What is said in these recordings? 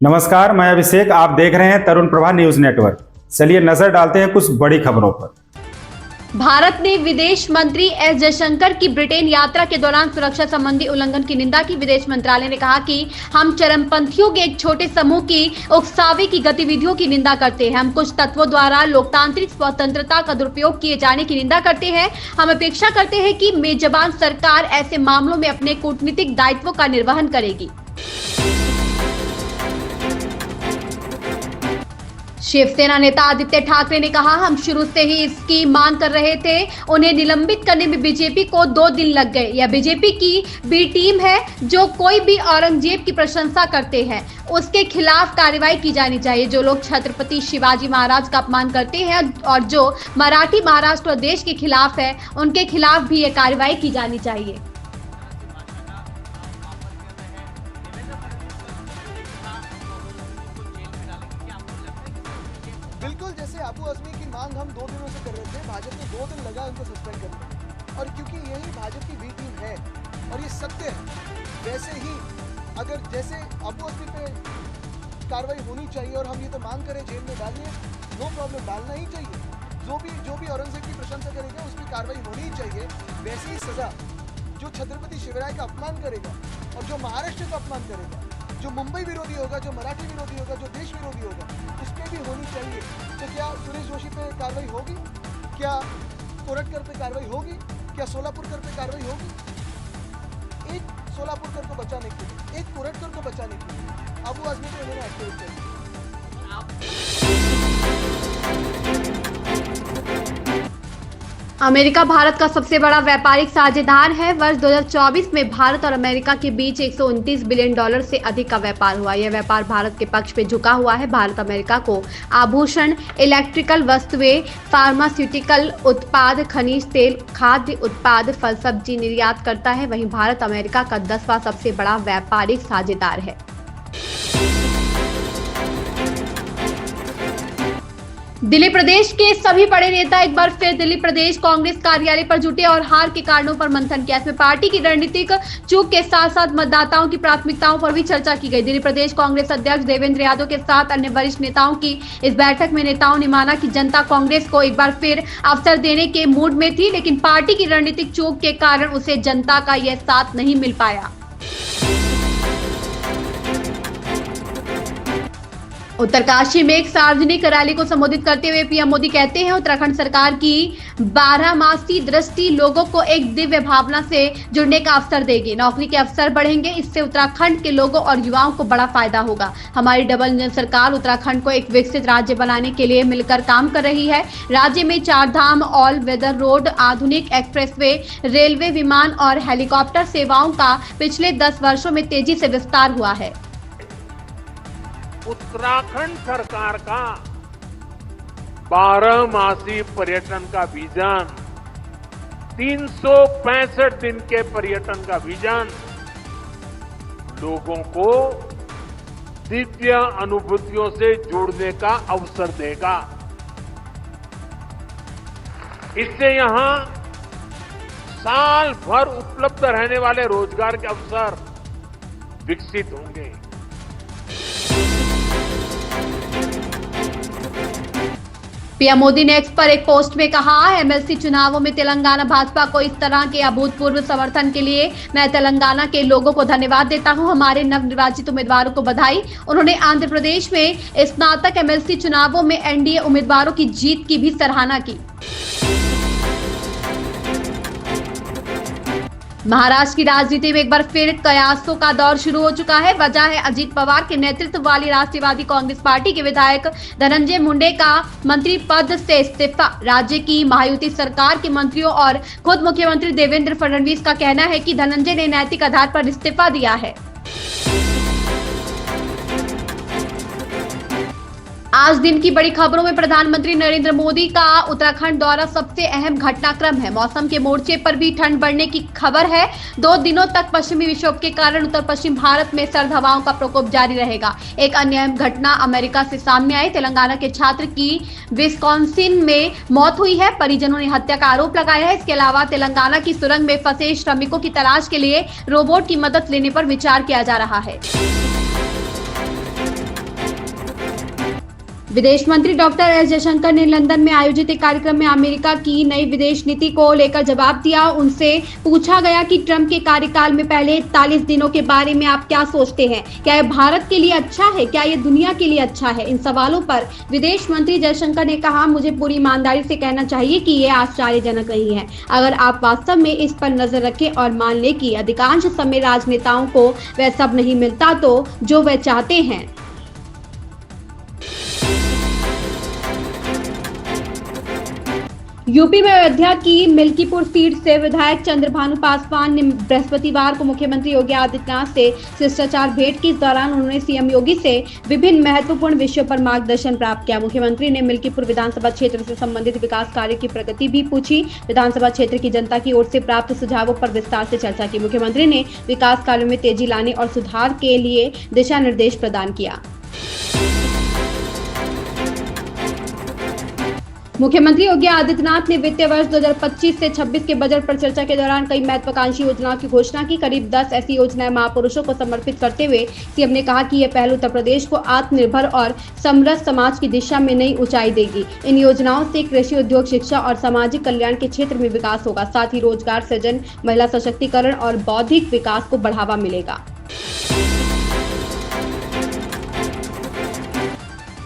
नमस्कार, मैं अभिषेक। आप देख रहे हैं तरुण प्रभा न्यूज नेटवर्क। चलिए नजर डालते हैं कुछ बड़ी खबरों पर। भारत ने विदेश मंत्री एस जयशंकर की ब्रिटेन यात्रा के दौरान सुरक्षा संबंधी उल्लंघन की निंदा की। विदेश मंत्रालय ने कहा कि हम चरमपंथियों के एक छोटे समूह की उकसावे की गतिविधियों की निंदा करते हैं। हम कुछ तत्वों द्वारा लोकतांत्रिक स्वतंत्रता का दुरुपयोग किए जाने की निंदा करते हैं। हम अपेक्षा करते हैं कि मेजबान सरकार ऐसे मामलों में अपने कूटनीतिक दायित्वों का निर्वहन करेगी। शिवसेना नेता आदित्य ठाकरे ने कहा, हम शुरू से ही इसकी मांग कर रहे थे। उन्हें निलंबित करने में बीजेपी को 2 दिन लग गए। यह बीजेपी की बी टीम है। जो कोई भी औरंगजेब की प्रशंसा करते हैं उसके खिलाफ कार्रवाई की जानी चाहिए। जो लोग छत्रपति शिवाजी महाराज का अपमान करते हैं और जो मराठी महाराष्ट्र और देश के खिलाफ है उनके खिलाफ भी यह कार्रवाई की जानी चाहिए। बिल्कुल, जैसे अबू आजमी की मांग हम 2 दिनों से कर रहे थे, भाजपा ने 2 दिन लगा उनको सस्पेंड करने में। और क्योंकि यही भाजपा की बी टीम है और ये सत्य है, वैसे ही अगर जैसे अबू आजमी पे कार्रवाई होनी चाहिए और हम ये तो मांग करें जेल में डालिए, नो प्रॉब्लम, डालना ही चाहिए। जो भी औरंगजेब की प्रशंसा करेगा उस पर कार्रवाई होनी ही चाहिए। वैसे ही सजा जो छत्रपति शिवराय का अपमान करेगा और जो महाराष्ट्र का अपमान करेगा, जो मुंबई विरोधी होगा, जो मराठी विरोधी होगा, जो देश विरोधी होगा, उस पर भी होनी चाहिए। तो क्या सुरेश जोशी पे कार्रवाई होगी? क्या कोरटकर पे कार्रवाई होगी? क्या सोलापुरकर पे कार्रवाई होगी? एक सोलापुरकर को बचाने के लिए, एक कोरटकर को बचाने के लिए अबू आजमी को उन्होंने एक्टिवेट कर दिया। अमेरिका भारत का सबसे बड़ा व्यापारिक साझेदार है। वर्ष 2024 में भारत और अमेरिका के बीच $129 बिलियन से अधिक का व्यापार हुआ। यह व्यापार भारत के पक्ष में झुका हुआ है। भारत अमेरिका को आभूषण, इलेक्ट्रिकल वस्तुएं, फार्मास्यूटिकल उत्पाद, खनिज तेल, खाद्य उत्पाद, फल सब्जी निर्यात करता है। वहीं भारत अमेरिका का 10वां सबसे बड़ा व्यापारिक साझेदार है। दिल्ली प्रदेश के सभी बड़े नेता एक बार फिर दिल्ली प्रदेश कांग्रेस कार्यालय पर जुटे और हार के कारणों पर मंथन किया। इसमें पार्टी की रणनीतिक चूक के साथ साथ मतदाताओं की प्राथमिकताओं पर भी चर्चा की गई। दिल्ली प्रदेश कांग्रेस अध्यक्ष देवेंद्र यादव के साथ अन्य वरिष्ठ नेताओं की इस बैठक में नेताओं ने माना कि जनता कांग्रेस को एक बार फिर अवसर देने के मूड में थी, लेकिन पार्टी की रणनीतिक चूक के कारण उसे जनता का यह साथ नहीं मिल पाया। उत्तरकाशी में एक सार्वजनिक रैली को संबोधित करते हुए पीएम मोदी कहते हैं, उत्तराखंड सरकार की 12 दृष्टि लोगों को एक दिव्य भावना से जुड़ने का अवसर देगी। नौकरी के अवसर बढ़ेंगे। इससे उत्तराखंड के लोगों और युवाओं को बड़ा फायदा होगा। हमारी डबल इंजन सरकार उत्तराखंड को एक विकसित राज्य बनाने के लिए मिलकर काम कर रही है। राज्य में 4 धाम, ऑल वेदर रोड, आधुनिक एक्सप्रेसवे, रेलवे, विमान और हेलीकॉप्टर सेवाओं का पिछले 10 वर्षों में तेजी से विस्तार हुआ है। उत्तराखंड सरकार का 12 पर्यटन का विजन, 365 दिन के पर्यटन का विजन लोगों को दिव्य अनुभूतियों से जोड़ने का अवसर देगा। इससे यहां साल भर उपलब्ध रहने वाले रोजगार के अवसर विकसित होंगे। पीएम मोदी ने एक्स पर एक पोस्ट में कहा, एमएलसी चुनावों में तेलंगाना भाजपा को इस तरह के अभूतपूर्व समर्थन के लिए मैं तेलंगाना के लोगों को धन्यवाद देता हूं। हमारे नवनिर्वाचित उम्मीदवारों को बधाई। उन्होंने आंध्र प्रदेश में स्नातक एमएलसी चुनावों में एनडीए उम्मीदवारों की जीत की भी सराहना की। महाराष्ट्र की राजनीति में एक बार फिर कयासों का दौर शुरू हो चुका है। वजह है अजीत पवार के नेतृत्व वाली राष्ट्रवादी कांग्रेस पार्टी के विधायक धनंजय मुंडे का मंत्री पद से इस्तीफा। राज्य की महायुति सरकार के मंत्रियों और खुद मुख्यमंत्री देवेंद्र फडणवीस का कहना है कि धनंजय ने नैतिक आधार पर इस्तीफा दिया है। आज दिन की बड़ी खबरों में प्रधानमंत्री नरेंद्र मोदी का उत्तराखंड दौरा सबसे अहम घटनाक्रम है। मौसम के मोर्चे पर भी ठंड बढ़ने की खबर है। 2 दिनों तक पश्चिमी विक्षोभ के कारण उत्तर पश्चिम भारत में सर्द हवाओं का प्रकोप जारी रहेगा। एक अन्य अहम घटना अमेरिका से सामने आई। तेलंगाना के छात्र की विस्कॉन्सिन में मौत हुई है। परिजनों ने हत्या का आरोप लगाया है। इसके अलावा तेलंगाना की सुरंग में फंसे श्रमिकों की तलाश के लिए रोबोट की मदद लेने पर विचार किया जा रहा है। विदेश मंत्री डॉक्टर एस जयशंकर ने लंदन में आयोजित एक कार्यक्रम में अमेरिका की नई विदेश नीति को लेकर जवाब दिया। उनसे पूछा गया कि ट्रंप के कार्यकाल में पहले 41 दिनों के बारे में आप क्या सोचते हैं? क्या यह भारत के लिए अच्छा है? क्या यह दुनिया के लिए अच्छा है? इन सवालों पर विदेश मंत्री जयशंकर ने कहा, मुझे पूरी ईमानदारी से कहना चाहिए कि यह आश्चर्यजनक नहीं है। अगर आप वास्तव में इस पर नजर रखें और मान लें कि अधिकांश समय राजनेताओं को वह सब नहीं मिलता तो जो वह चाहते हैं। यूपी में अयोध्या की मिल्कीपुर सीट से विधायक चंद्रभानु पासवान ने बृहस्पतिवार को मुख्यमंत्री योगी आदित्यनाथ से शिष्टाचार भेंट की। इस दौरान उन्होंने सीएम योगी से विभिन्न महत्वपूर्ण विषयों पर मार्गदर्शन प्राप्त किया। मुख्यमंत्री ने मिल्कीपुर विधानसभा क्षेत्र से संबंधित विकास कार्य की प्रगति भी पूछी। विधानसभा क्षेत्र की जनता की ओर से प्राप्त सुझावों पर विस्तार से चर्चा की। मुख्यमंत्री ने विकास कार्यों में तेजी लाने और सुधार के लिए दिशा निर्देश प्रदान किया। मुख्यमंत्री योगी आदित्यनाथ ने वित्तीय वर्ष 2025 से 26 के बजट पर चर्चा के दौरान कई महत्वाकांक्षी योजनाओं की घोषणा की। करीब 10 ऐसी योजनाएं महापुरुषों को समर्पित करते हुए सीएम ने कहा कि यह पहल उत्तर प्रदेश को आत्मनिर्भर और समृद्ध समाज की दिशा में नई ऊंचाई देगी। इन योजनाओं से कृषि, उद्योग, शिक्षा और सामाजिक कल्याण के क्षेत्र में विकास होगा। साथ ही रोजगार सृजन, महिला सशक्तिकरण और बौद्धिक विकास को बढ़ावा मिलेगा।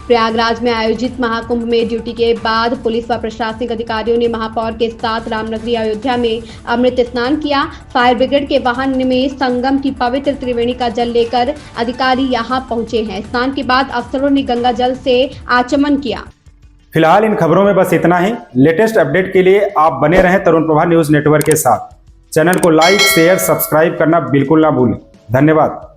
प्रयागराज में आयोजित महाकुंभ में ड्यूटी के बाद पुलिस व प्रशासनिक अधिकारियों ने महापौर के साथ रामनगरी अयोध्या में अमृत स्नान किया। फायर ब्रिगेड के वाहन में संगम की पवित्र त्रिवेणी का जल लेकर अधिकारी यहां पहुंचे हैं। स्नान के बाद अफसरों ने गंगा जल से आचमन किया। फिलहाल इन खबरों में बस इतना ही। लेटेस्ट अपडेट के लिए आप बने रहें तरुण प्रभा न्यूज नेटवर्क के साथ। चैनल को लाइक, शेयर, सब्सक्राइब करना बिल्कुल ना भूलें। धन्यवाद।